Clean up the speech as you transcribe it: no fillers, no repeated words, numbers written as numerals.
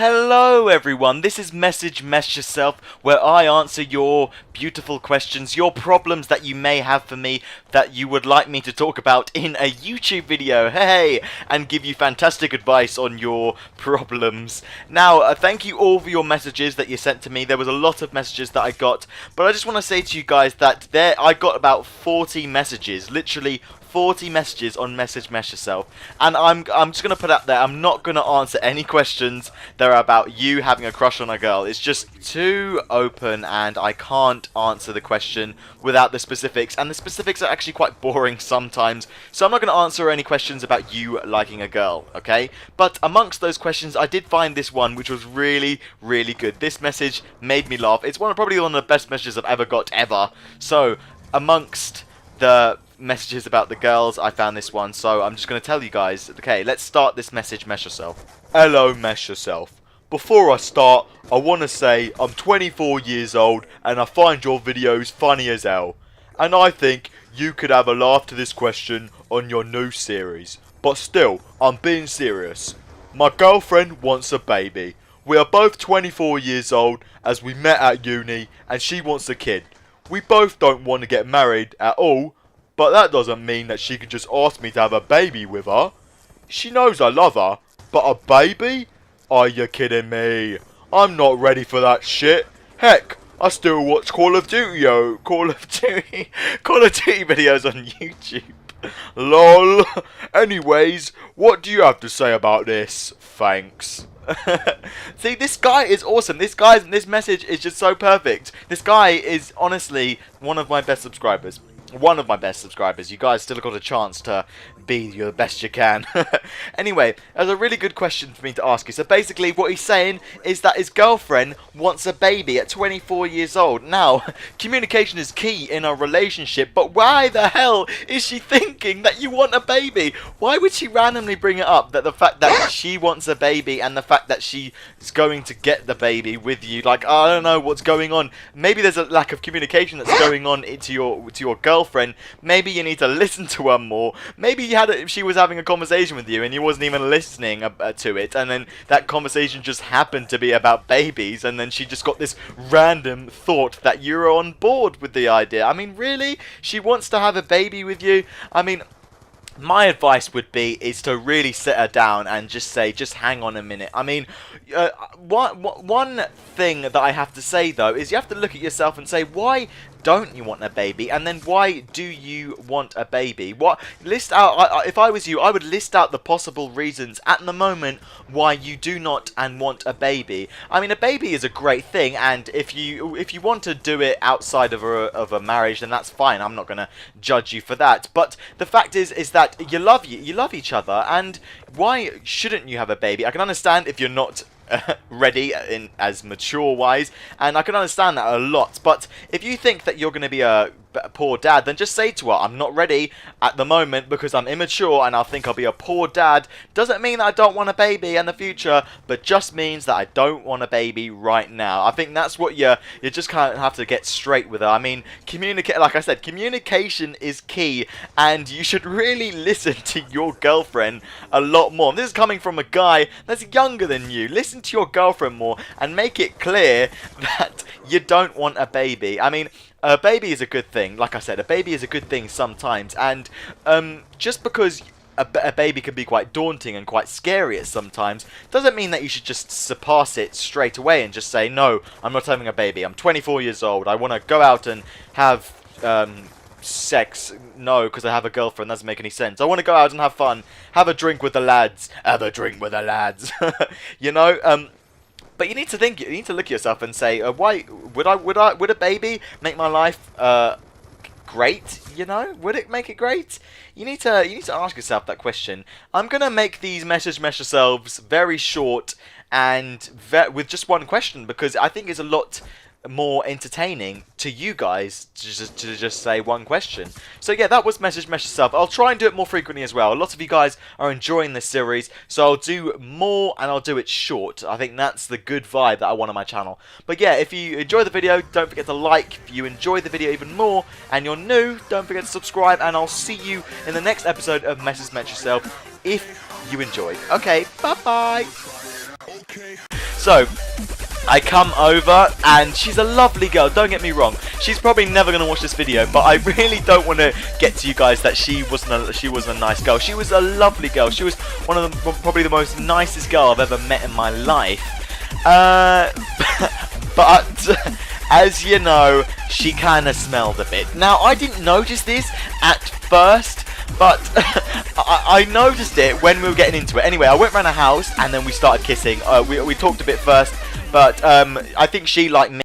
Hello everyone, this is Message MessYourself, where I answer your beautiful questions, your problems that you may have for me that you would like me to talk about in a YouTube video, hey, and give you fantastic advice on your problems. Now, thank you all for your messages that you sent to me. There was a lot of messages that I got, but I just want to say to you guys that I got about 40 messages, literally 40 messages on Message MessYourself, and I'm just going to put out there, I'm not going to answer any questions that are about you having a crush on a girl. It's just too open, and I can't answer the question without the specifics, and the specifics are actually quite boring sometimes, so I'm not going to answer any questions about you liking a girl, okay? But amongst those questions, I did find this one, which was really, really good. This message made me laugh. It's probably one of the best messages I've ever got, ever. So, amongst the messages about the girls, I found this one, so I'm just going to tell you guys. Okay, let's start this Message MessYourself. Hello MessYourself. Before I start, I want to say I'm 24 years old and I find your videos funny as hell. And I think you could have a laugh to this question on your new series. But still, I'm being serious. My girlfriend wants a baby. We are both 24 years old as we met at uni and she wants a kid. We both don't want to get married at all, but that doesn't mean that she can just ask me to have a baby with her. She knows I love her, but a baby? Are you kidding me? I'm not ready for that shit. Heck, I still watch Call of Duty videos on YouTube. LOL. Anyways, what do you have to say about this? Thanks. See, this guy is awesome. This message is just so perfect. This guy is honestly one of my best subscribers. One of my best subscribers. You guys still got a chance to be the best you can. Anyway, that's a really good question for me to ask you. So basically what he's saying is that his girlfriend wants a baby at 24 years old. Now, communication is key in a relationship, but why the hell is she thinking that you want a baby? Why would she randomly bring it up, that the fact that she wants a baby and the fact that she is going to get the baby with you? Like, I don't know what's going on. Maybe there's a lack of communication that's going on to your girlfriend. Maybe you need to listen to her more. Maybe she was having a conversation with you and you wasn't even listening to it, and then that conversation just happened to be about babies, and then she just got this random thought that you're on board with the idea. I mean, really? She wants to have a baby with you? I mean, my advice would be is to really sit her down and just say, just hang on a minute. I mean, one thing that I have to say though is you have to look at yourself and say, why don't you want a baby? And then why do you want a baby? List out, if I was you, I would list out the possible reasons at the moment why you do not and want a baby. I mean, a baby is a great thing, and if you want to do it outside of a marriage, then that's fine. I'm not going to judge you for that. But the fact is that you love each other, and why shouldn't you have a baby? I can understand if you're not ready as mature wise, and I can understand that a lot, but if you think that you're going to be a poor dad, then just say to her, I'm not ready at the moment because I'm immature and I think I'll be a poor dad. Doesn't mean that I don't want a baby in the future, but just means that I don't want a baby right now. I think that's what you just kind of have to get straight with her. I mean, like I said, communication is key, and you should really listen to your girlfriend a lot more. This is coming from a guy that's younger than you. Listen to your girlfriend more and make it clear that you don't want a baby. I mean, a baby is a good thing. Like I said, a baby is a good thing sometimes, and just because a baby can be quite daunting and quite scary at sometimes, doesn't mean that you should just surpass it straight away and just say, no, I'm not having a baby. I'm 24 years old. I want to go out and have sex. No, because I have a girlfriend. That doesn't make any sense. I want to go out and have fun. Have a drink with the lads. Have a drink with the lads. You know, but you need to think. You need to look at yourself and say, "Why would a baby make my life great? You know, would it make it great?" You need to ask yourself that question. I'm gonna make these Message MessYourselves very short and with just one question, because I think it's a lot more entertaining to you guys to just say one question. So yeah, that was Message MessYourself. I'll try and do it more frequently as well. A lot of you guys are enjoying this series, so I'll do more and I'll do it short. I think that's the good vibe that I want on my channel. But yeah, if you enjoy the video, don't forget to like. If you enjoy the video even more and you're new, don't forget to subscribe, and I'll see you in the next episode of Message MessYourself if you enjoyed. Okay, bye bye. Okay. So I come over, and she's a lovely girl, don't get me wrong. She's probably never going to watch this video, but I really don't want to get to you guys that she wasn't a nice girl. She was a lovely girl. She was one of the, probably the most nicest girl I've ever met in my life. But as you know, she kind of smelled a bit. Now, I didn't notice this at first, but I noticed it when we were getting into it. Anyway, I went around her house, and then we started kissing. We talked a bit first, but I think she liked me.